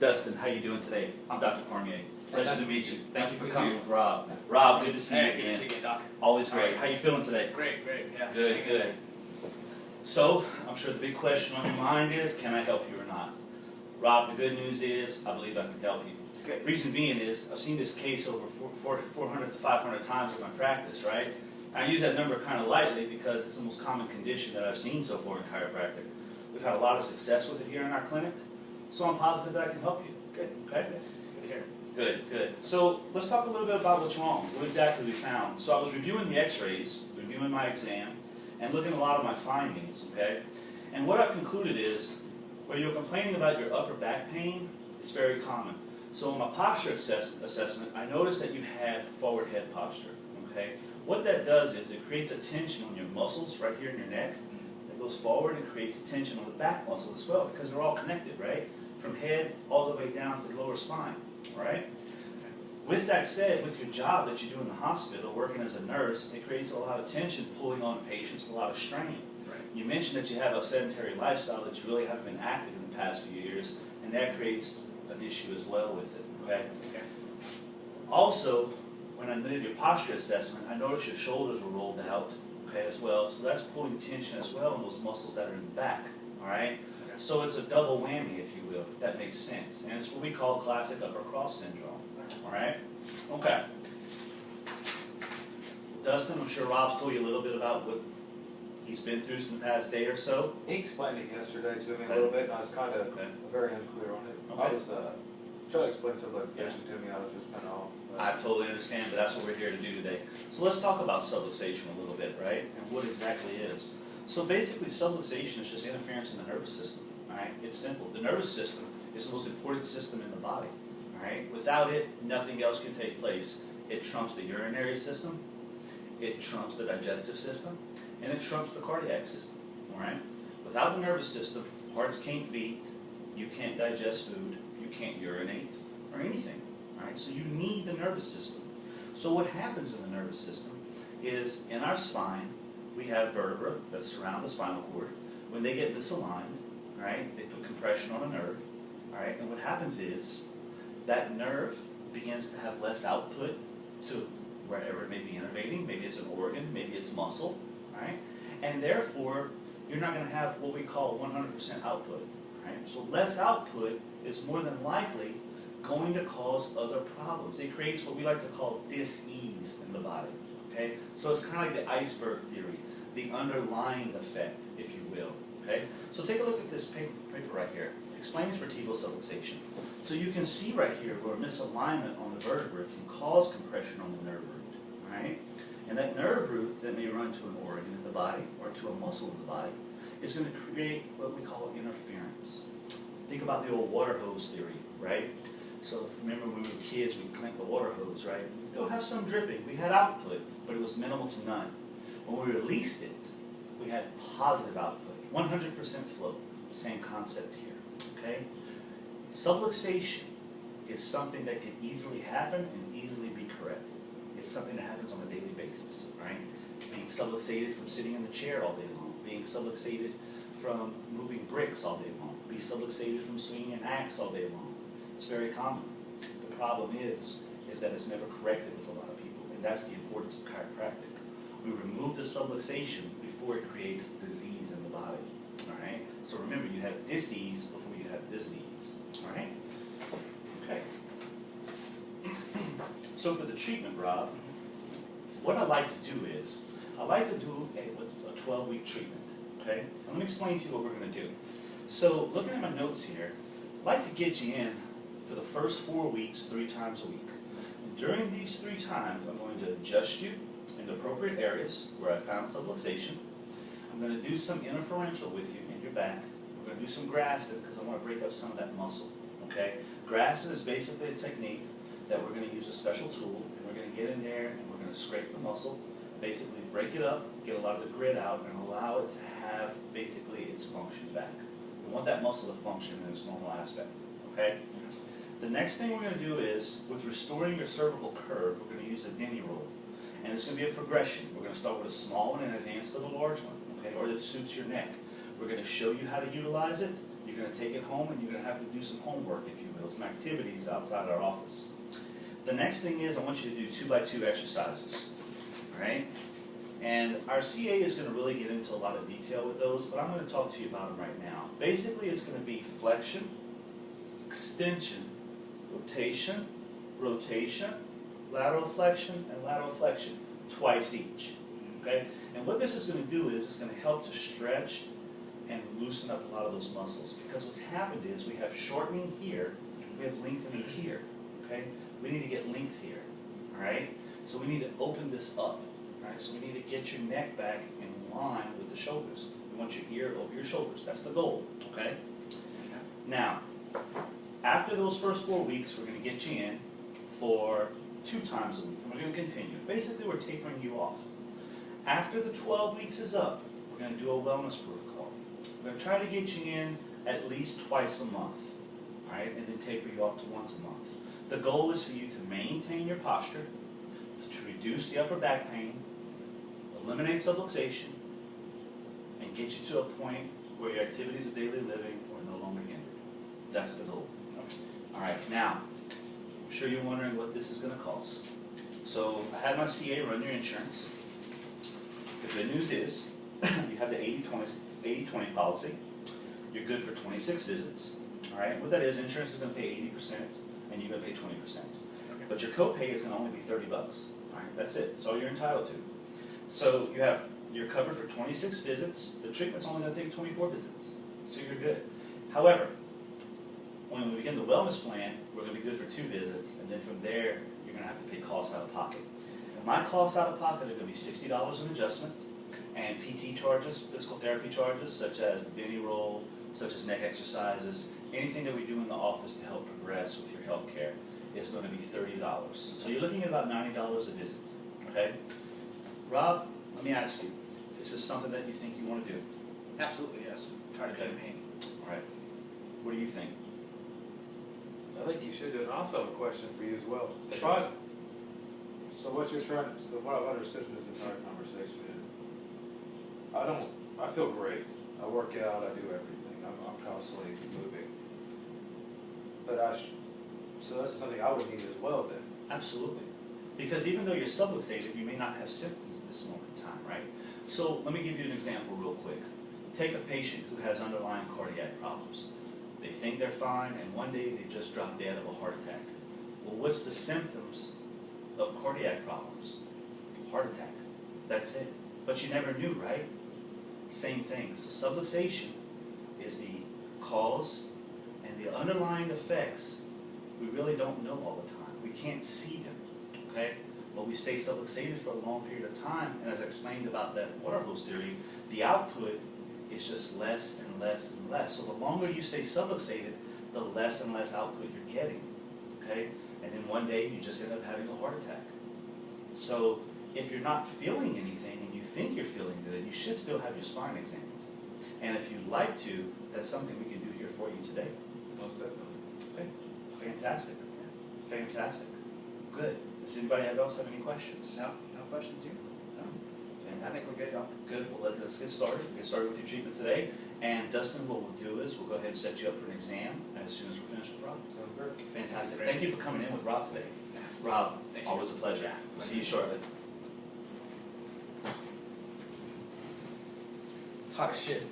Dustin, how you doing today? I'm Dr. Cormier. Pleasure to meet you. Thank you for Good coming to with Rob. Rob, good to see you Hey, again. good to see you, Doc. Always great. How you feeling today? Great, yeah. Good, good. So, I'm sure the big question on your mind is, can I help you or not? Rob, the good news is, I believe I can help you. Good. Reason being is, I've seen this case over 400 to 500 times in my practice, right? I use that number kind of lightly because it's the most common condition that I've seen so far in chiropractic. We've had a lot of success with it here in our clinic, so I'm positive that I can help you. Good. Okay? Good to hear. Good, good. So let's talk a little bit about what's wrong, what exactly we found. So I was reviewing the x-rays, reviewing my exam, and looking at a lot of my findings, okay? And what I've concluded is, where you're complaining about your upper back pain, it's very common. So in my posture assessment, I noticed that you had forward head posture, okay? What that does is it creates a tension on your muscles right here in your neck. It goes forward and creates a tension on the back muscle as well, because they're all connected, right? From head all the way down to the lower spine, all right? With that said, with your job that you do in the hospital, working as a nurse, it creates a lot of tension pulling on patients, a lot of strain. Right. You mentioned that you have a sedentary lifestyle, that you really haven't been active in the past few years, and that creates an issue as well with it, okay? Okay. Also, when I did your posture assessment, I noticed your shoulders were rolled out, okay, as well. So that's pulling tension as well on those muscles that are in the back, all right? Okay. So it's a double whammy, if you will, if that makes sense. And it's what we call classic upper cross syndrome, all right? Okay. Dustin, I'm sure Rob's told you a little bit about what he's been through in the past day or so. He explained it yesterday to me Okay. a little bit, and I was kind of Okay. very unclear on it. Okay. I was trying to explain subluxation to me. I was just kind of off. I totally understand, but that's what we're here to do today. So let's talk about subluxation a little bit, right? And what exactly is. So basically, subluxation is just interference in the nervous system, all right? It's simple. The nervous system is the most important system in the body, all right? Without it, nothing else can take place. It trumps the urinary system, it trumps the digestive system, and it trumps the cardiac system, all right? Without the nervous system, hearts can't beat, you can't digest food, you can't urinate, or anything. Right? So you need the nervous system. So what happens in the nervous system is in our spine, we have vertebrae that surround the spinal cord. When they get misaligned, right, they put compression on a nerve. All right? And what happens is that nerve begins to have less output to wherever it may be innervating. Maybe it's an organ, maybe it's muscle. Right? And therefore, you're not going to have what we call 100% output. Right? So less output is more than likely going to cause other problems. It creates what we like to call dis-ease in the body, okay? So it's kind of like the iceberg theory, the underlying effect, if you will, okay? So take a look at this paper right here. It explains vertebral subluxation. So you can see right here where misalignment on the vertebrae can cause compression on the nerve root, right? And that nerve root that may run to an organ in the body or to a muscle in the body is going to create what we call interference. Think about the old water hose theory, right? So remember when we were kids, we'd clink the water hose, right? We still have some dripping. We had output, but it was minimal to none. When we released it, we had positive output, 100% flow. Same concept here, okay? Subluxation is something that can easily happen and easily be corrected. It's something that happens on a daily basis, right? Being subluxated from sitting in the chair all day long, being subluxated from moving bricks all day long, being subluxated from swinging an axe all day long. It's very common. The problem is that it's never corrected with a lot of people, and that's the importance of chiropractic. We remove the subluxation before it creates disease in the body, all right? So remember, you have dis-ease before you have disease, all right? Okay. So for the treatment, Rob, what I like to do is, I like to do a 12-week treatment, okay? And let me explain to you what we're going to do. So looking at my notes here, I'd like to get you in for the first 4 weeks, 3 times a week. And during these 3 times, I'm going to adjust you in the appropriate areas where I found subluxation. I'm going to do some interferential with you in your back. We're going to do some Graston because I want to break up some of that muscle. Okay? Graston is basically a technique that we're going to use a special tool, and we're going to get in there and we're going to scrape the muscle, basically break it up, get a lot of the grit out, and allow it to have basically its function back. We want that muscle to function in its normal aspect. Okay? The next thing we're going to do is, with restoring your cervical curve, we're going to use a Denny roll. And it's going to be a progression. We're going to start with a small one and advance to the large one, okay, or that suits your neck. We're gonna show you how to utilize it. You're gonna take it home and you're gonna have to do some homework, if you will, some activities outside our office. The next thing is I want you to do 2x2 exercises, all right? And our CA is gonna really get into a lot of detail with those, but I'm gonna talk to you about them right now. Basically, it's gonna be flexion, extension, rotation, rotation, lateral flexion, and lateral flexion, twice each, okay? And what this is gonna do is it's gonna help to stretch and loosen up a lot of those muscles. Because what's happened is we have shortening here, we have lengthening here, okay? We need to get length here, all right? So we need to open this up, all right? So we need to get your neck back in line with the shoulders. We want your ear over your shoulders, that's the goal, okay? Now, after those first 4 weeks, we're gonna get you in for 2 times a week, and we're gonna continue. Basically, we're tapering you off. After the 12 weeks is up, we're gonna do a wellness protocol. We're gonna try to get you in at least twice a month, all right, and then taper you off to once a month. The goal is for you to maintain your posture, to reduce the upper back pain, eliminate subluxation, and get you to a point where your activities of daily living are no longer hindered. That's the goal. All right, now, I'm sure you're wondering what this is gonna cost. So I had my CA run your insurance. The good news is, you have the 80-20 policy. You're good for 26 visits, all right? What that is, insurance is gonna pay 80%, and you're gonna pay 20%. But your copay is gonna only be $30, all right? That's it, that's all you're entitled to. So you're covered for 26 visits, the treatment's only gonna take 24 visits, so you're good. However, when we begin the wellness plan, we're gonna be good for 2 visits, and then from there, you're gonna have to pay costs out of pocket. My costs out of pocket are gonna be $60 an adjustment, and PT charges, physical therapy charges, such as the Benny roll, such as neck exercises, anything that we do in the office to help progress with your health care is gonna be $30. So you're looking at about $90 a visit, okay? Rob, let me ask you, is this something that you think you wanna do? Absolutely, yes. Try to Okay. campaign. All right, what do you think? I think you should do it. And I also have a question for you as well. Sure. So what I've understood from this entire conversation is, I feel great. I work out, I do everything. I'm constantly moving. But so that's something I would need as well then. Absolutely. Because even though you're subluxated, you may not have symptoms at this moment in time, right? So let me give you an example real quick. Take a patient who has underlying cardiac problems. They think they're fine, and one day they just drop dead of a heart attack. Well, what's the symptoms of cardiac problems? Heart attack. That's it. But you never knew, right? Same thing. So subluxation is the cause, and the underlying effects we really don't know all the time. We can't see them, okay? But we stay subluxated for a long period of time, and as I explained about that water hose theory, the output is just less and less and less. So the longer you stay subluxated, the less and less output you're getting, okay? And then one day you just end up having a heart attack. So if you're not feeling anything and you think you're feeling good, you should still have your spine examined. And if you'd like to, that's something we can do here for you today. Most definitely. Okay, fantastic, fantastic, good. Does anybody else have any questions? No questions here? No? I Fantastic. think we're good, Doc. Good, well, let's get started. We'll get started with your treatment today. And Dustin, what we'll do is we'll go ahead and set you up for an exam as soon as we're finished with Rob. Sounds good. Fantastic. Thank you for coming in with Rob today. Rob, Thank you. always a pleasure. We'll see you shortly. It's hot as shit.